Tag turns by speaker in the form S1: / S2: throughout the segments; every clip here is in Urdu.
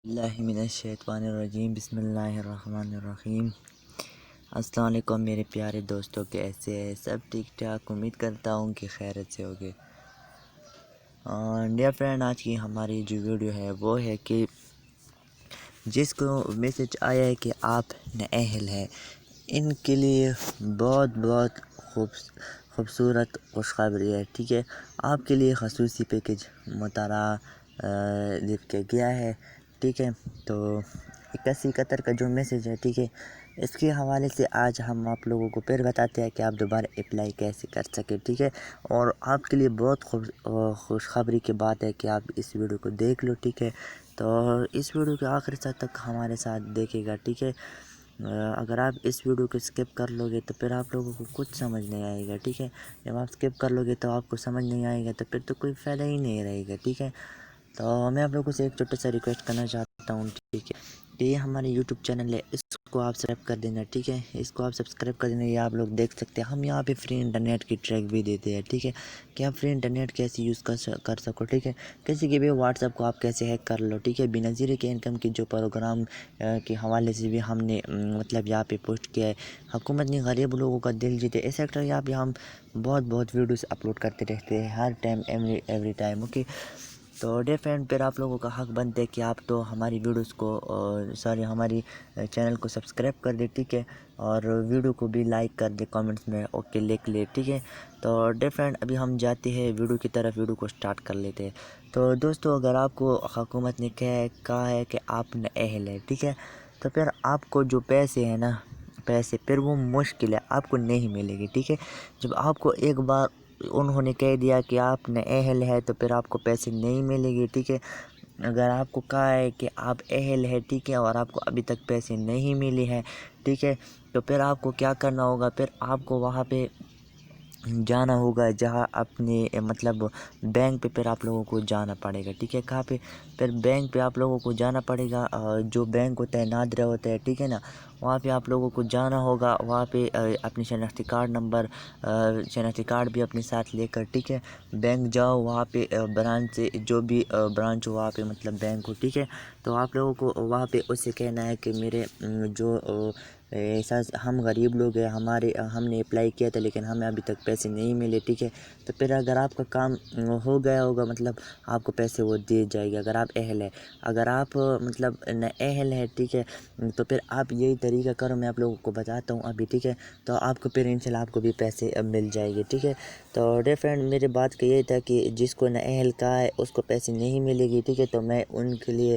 S1: اللہ من الشیطان الرجیم بسم اللہ الرحمن الرحیم۔ السلام علیکم میرے پیارے دوستوں، کیسے ہیں سب؟ ٹھیک ٹھاک، امید کرتا ہوں کہ خیریت سے ہوگے۔ ڈیئر فرینڈ، آج کی ہماری جو ویڈیو ہے وہ ہے کہ جس کو میسج آیا ہے کہ آپ نااہل ہیں، ان کے لیے بہت خوبصورت خوشخبری ہے، ٹھیک ہے۔ آپ کے لیے خصوصی پیکج لکھ کے گیا ہے، ٹھیک ہے۔ تو 8171 کا جو میسج ہے، ٹھیک ہے، اس کے حوالے سے آج ہم آپ لوگوں کو پھر بتاتے ہیں کہ آپ دوبارہ اپلائی کیسے کر سکیں، ٹھیک ہے۔ اور آپ کے لیے بہت خوشخبری کی بات ہے کہ آپ اس ویڈیو کو دیکھ لو، ٹھیک ہے۔ تو اس ویڈیو کے آخر تک ہمارے ساتھ دیکھے گا، ٹھیک ہے۔ اگر آپ اس ویڈیو کو اسکپ کر لو گے تو پھر آپ لوگوں کو کچھ سمجھ نہیں آئے گا، ٹھیک ہے۔ جب آپ اسکپ کر لو گے تو آپ کو سمجھ نہیں آئے گا تو پھر تو کوئی فائدہ ہی نہیں رہے گا، ٹھیک ہے۔ تو میں آپ لوگوں سے ایک چھوٹا سا ریکویسٹ کرنا چاہتا ہوں، ٹھیک ہے، کہ یہ ہمارے یوٹیوب چینل ہے، اس کو آپ سبسکرائب کر دینا، ٹھیک ہے۔ اس کو آپ سبسکرائب کر دینا، یہ آپ لوگ دیکھ سکتے ہیں۔ ہم یہاں پہ فری انٹرنیٹ کی ٹریک بھی دیتے ہیں، ٹھیک ہے، کہ آپ فری انٹرنیٹ کیسے یوز کر سکو، ٹھیک ہے۔ کسی کے بھی واٹس ایپ کو آپ کیسے ہیک کر لو، ٹھیک ہے۔ بنظیر کے انکم کی جو پروگرام کے حوالے سے بھی ہم نے مطلب یہاں پہ پوسٹ کیا ہے، حکومت نے غریب لوگوں کا دل جیتے، اس سیکٹر یہاں پہ ہم بہت ویڈیوز اپلوڈ کرتے رہتے ہیں ہر ٹائم، ایوری ٹائم، اوکے۔ تو ڈیئر فرینڈ، پھر آپ لوگوں کا حق بنتا ہے کہ آپ تو ہماری ویڈیوز کو ہماری چینل کو سبسکرائب کر دے، ٹھیک ہے، اور ویڈیو کو بھی لائک کر دے، کامنٹس میں اوکے لکھ لے، ٹھیک ہے۔ تو ڈیئر فرینڈ، ابھی ہم جاتے ہیں ویڈیو کی طرف، ویڈیو کو سٹارٹ کر لیتے ہیں۔ تو دوستو، اگر آپ کو حکومت نے کہا ہے کہ آپ نااہل ہے، ٹھیک ہے، تو پھر آپ کو جو پیسے ہیں نا، پھر وہ مشکل ہے، آپ کو نہیں ملے گی، ٹھیک ہے۔ جب آپ کو ایک بار انہوں نے کہہ دیا کہ آپ نااہل ہے تو پھر آپ کو پیسے نہیں ملے گی، ٹھیک ہے۔ اگر آپ کو کہا ہے کہ آپ اہل ہے، ٹھیک ہے، اور آپ کو ابھی تک پیسے نہیں ملے ہیں، ٹھیک ہے، تو پھر آپ کو کیا کرنا ہوگا؟ پھر آپ کو وہاں پہ جانا ہوگا جہاں اپنے مطلب بینک پہ پھر آپ لوگوں کو جانا پڑے گا، ٹھیک ہے۔ کہاں پہ؟ پھر بینک پہ آپ لوگوں کو جانا پڑے گا، جو بینک ہوتا ہے نادرہ ہوتا ہے، ٹھیک ہے نا، وہاں پہ آپ لوگوں کو جانا ہوگا، وہاں پہ اپنی شناختی کارڈ نمبر، شناختی کارڈ بھی اپنے ساتھ لے کر، ٹھیک ہے، بینک جاؤ، وہاں پہ برانچ سے جو بھی برانچ ہو وہاں پہ مطلب بینک ہو، ٹھیک ہے۔ تو آپ لوگوں کو وہاں پہ اس سے کہنا ہے کہ میرے جو احساس ہم غریب لوگ ہیں، ہم نے اپلائی کیا تھا لیکن ہمیں ابھی تک پیسے نہیں ملے، ٹھیک ہے۔ تو پھر اگر آپ کا کام ہو گیا ہوگا، مطلب آپ کو پیسے وہ دے جائے گی اگر آپ اہل ہے۔ اگر آپ مطلب نااہل ہے، ٹھیک ہے، تو پھر آپ یہی طریقہ کرو، میں آپ لوگوں کو بتاتا ہوں ابھی، ٹھیک ہے۔ تو آپ کو پھر انشاءاللہ آپ کو بھی پیسے مل جائے گے، ٹھیک ہے۔ تو ڈیئر فرینڈ، میرے بات کا یہ تھا کہ جس کو نااہل کہا ہے اس کو پیسے نہیں ملے گی، ٹھیک ہے۔ تو میں ان کے لیے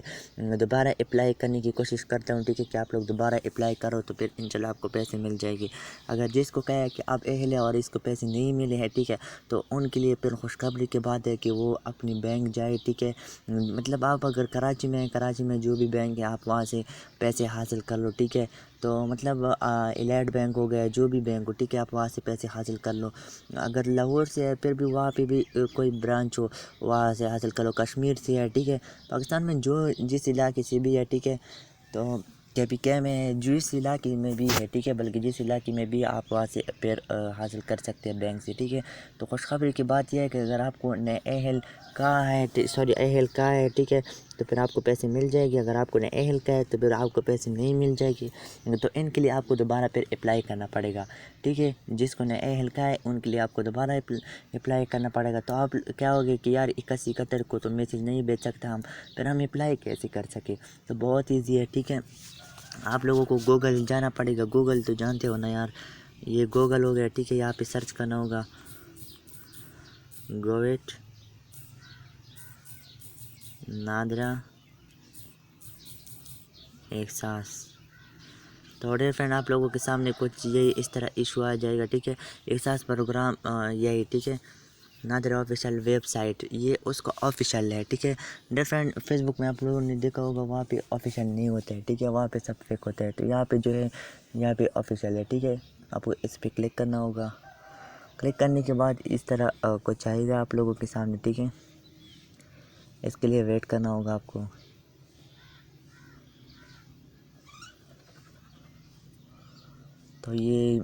S1: دوبارہ اپلائی کرنے کی کوشش کرتا ہوں، ٹھیک ہے، کہ آپ لوگ دوبارہ اپلائی کرو تو پھر انشاءاللہ آپ کو پیسے مل جائے گی۔ اگر جس کو کہا ہے کہ آپ اہل ہے اور اس کو پیسے نہیں ملے ہیں، ٹھیک ہے، تو ان کے لیے پھر خوشخبری کی بات ہے کہ وہ اپنی بینک جائے، ٹھیک ہے۔ مطلب آپ اگر کراچی میں ہیں، کراچی میں جو بھی بینک ہے آپ وہاں سے پیسے حاصل کر لو، ٹھیک ہے۔ تو مطلب الائٹ بینک ہو گیا، جو بھی بینک ہو، ٹھیک ہے، آپ وہاں سے پیسے حاصل کر لو۔ اگر لاہور سے ہے پھر بھی وہاں پہ بھی کوئی برانچ ہو وہاں سے حاصل کر لو۔ کشمیر سے ہے، ٹھیک ہے، پاکستان میں جس علاقے سے بھی ہے، ٹھیک ہے، تو KPK میں جس علاقے میں بھی ہے، ٹھیک ہے، بلکہ جس علاقے میں بھی آپ وہاں سے پھر حاصل کر سکتے ہیں بینک سے، ٹھیک ہے۔ تو خوشخبری کی بات یہ ہے کہ اگر آپ کو نااہل کہا ہے، اہل کہا ہے، ٹھیک ہے، تو پھر آپ کو پیسے مل جائے گی۔ اگر آپ کو نااہل کہا ہے تو پھر آپ کو پیسے نہیں مل جائے گی، تو ان کے لیے آپ کو دوبارہ پھر اپلائی کرنا پڑے گا، ٹھیک ہے۔ جس کو نااہل کہا ہے ان کے لیے آپ کو دوبارہ اپلائی کرنا پڑے گا۔ تو آپ کیا ہوگے کہ یار 8171 کو تو میسیج نہیں بھیج سکتا پھر ہم اپلائی کیسے کر سکیں؟ تو بہت ایزی ہے، ٹھیک ہے۔ آپ لوگوں کو گوگل جانا پڑے گا، گوگل تو جانتے ہو نا یار، یہ گوگل ہو گیا، ٹھیک ہے۔ یہاں پہ سرچ کرنا ہوگا گویٹ نادرہ احساس۔ تو ڈیئر فرینڈ، آپ لوگوں کے سامنے کچھ یہی اس طرح ایشو آ جائے گا، ٹھیک ہے۔ احساس پروگرام یہی، ٹھیک ہے، نادرہ آفیشیل ویب سائٹ، یہ اس کا آفیشیل ہے، ٹھیک ہے۔ ڈیئر فرینڈ، فیس بک میں آپ لوگوں نے دیکھا ہوگا وہاں پہ آفیشیل نہیں ہوتا ہے، ٹھیک ہے، وہاں پہ سب فیک ہوتا ہے۔ تو یہاں پہ جو ہے یہاں پہ آفیشیل ہے، ٹھیک ہے۔ آپ کو اس پہ کلک کرنا ہوگا، کلک کرنے کے بعد اس طرح کچھ آئے گا آپ لوگوں کے سامنے، ٹھیک ہے۔ اس کے لیے ویٹ کرنا ہوگا آپ کو۔ تو یہ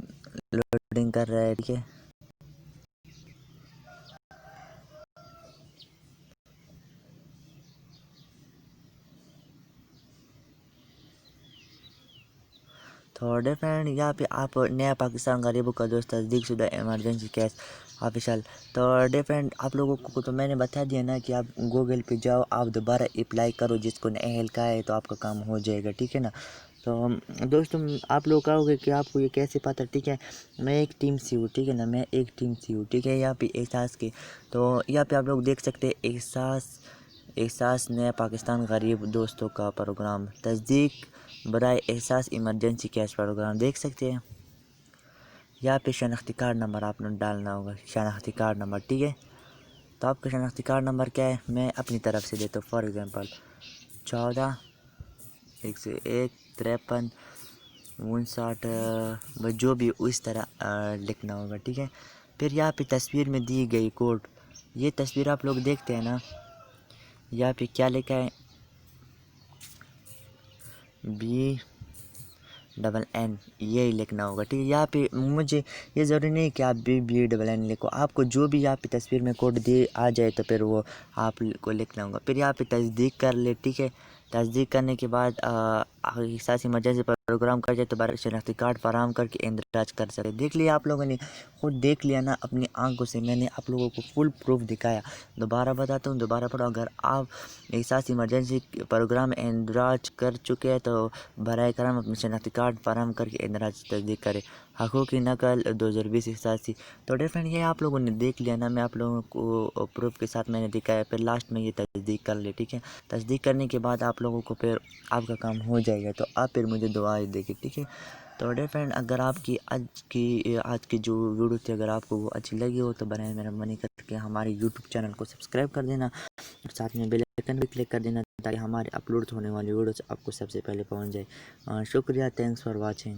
S1: لوڈنگ کر رہا ہے، ٹھیک ہے۔ تو ڈیئر فرینڈ یہاں پہ آپ نیا پاکستان غریبوں کا دوست تصدیق شدہ ایمرجنسی کیس آفیشیل. تو ڈیئر فرینڈ آپ لوگوں کو تو میں نے بتا دیا نا کہ آپ گوگل پہ جاؤ، آپ دوبارہ اپلائی کرو، جس کو نہیں کا ہے تو آپ کا کام ہو جائے گا، ٹھیک ہے نا. تو دوستوں آپ لوگ کہو گے کہ آپ کو یہ کیسے پتہ، ٹھیک ہے میں ایک ٹیم سے ہوں، ٹھیک ہے نا، میں ایک ٹیم سے ہوں، ٹھیک ہے. یہاں پہ احساس کے تو یہاں پہ آپ لوگ دیکھ سکتے ہیں احساس نیا پاکستان غریب دوستوں کا پروگرام تصدیق برائے احساس ایمرجنسی کیش پروگرام دیکھ سکتے ہیں. یہاں پہ شناختی کارڈ نمبر آپ نے ڈالنا ہوگا، شناختی کارڈ نمبر، ٹھیک ہے. تو آپ کا شناختی کارڈ نمبر کیا ہے میں اپنی طرف سے دیتا ہوں. فار ایگزامپل 14 101 53 59 جو بھی اس طرح لکھنا ہوگا، ٹھیک ہے. پھر یہاں پہ تصویر میں دی گئی کوڈ، یہ تصویر آپ لوگ دیکھتے ہیں نا، یہاں پہ کیا لکھا ہے BNN یہی لکھنا ہوگا، ٹھیک ہے. یہاں پہ مجھے یہ ضروری نہیں کہ آپ BNN لکھو، آپ کو جو بھی یہاں پہ تصویر میں کوڈ دی آ جائے تو پھر وہ آپ کو لکھنا ہوگا. پھر یہاں پہ تصدیق کر لے، ٹھیک ہے. تصدیق کرنے کے بعد احساس ایمرجنسی پروگرام کر جائے تو بارہ شناختی کارڈ فراہم کر کے اندراج کر سکتے. دیکھ لیا آپ لوگوں نے، خود دیکھ لیا نا اپنی آنکھوں سے، میں نے آپ لوگوں کو فل پروف دکھایا. دوبارہ بتاتا ہوں، دوبارہ پڑھو. اگر آپ احساس ایمرجنسی پروگرام اندراج کر چکے ہیں تو برائے کرم اپنے شناختی کارڈ فراہم کر کے اندراج تصدیق کرے. حقوقی نقل 2020 احساسی. تو ڈیئر فرینڈ یہ آپ لوگوں نے دیکھ لیا نا، میں آپ لوگوں کو پروف کے ساتھ میں نے دکھایا. پھر لاسٹ میں یہ تصدیق کر لے، ٹھیک ہے. تصدیق کرنے کے بعد آپ لوگوں کو پھر آپ کا کام ہو جائے گا. تو آپ پھر مجھے دعائیں دیکھیں، ٹھیک ہے. تو ڈیئر فرینڈ اگر آپ کی آج کی جو ویڈیو تھی اگر آپ کو وہ اچھی لگی ہو تو برائے مہربانی کر کے ہمارے یوٹیوب چینل کو سبسکرائب کر دینا اور ساتھ میں بیل آئیکن بھی کلک کر دینا تاکہ ہمارے اپلوڈ ہونے والی ویڈیوز آپ کو سب سے پہلے پہنچ جائے. شکریہ. Thanks for watching.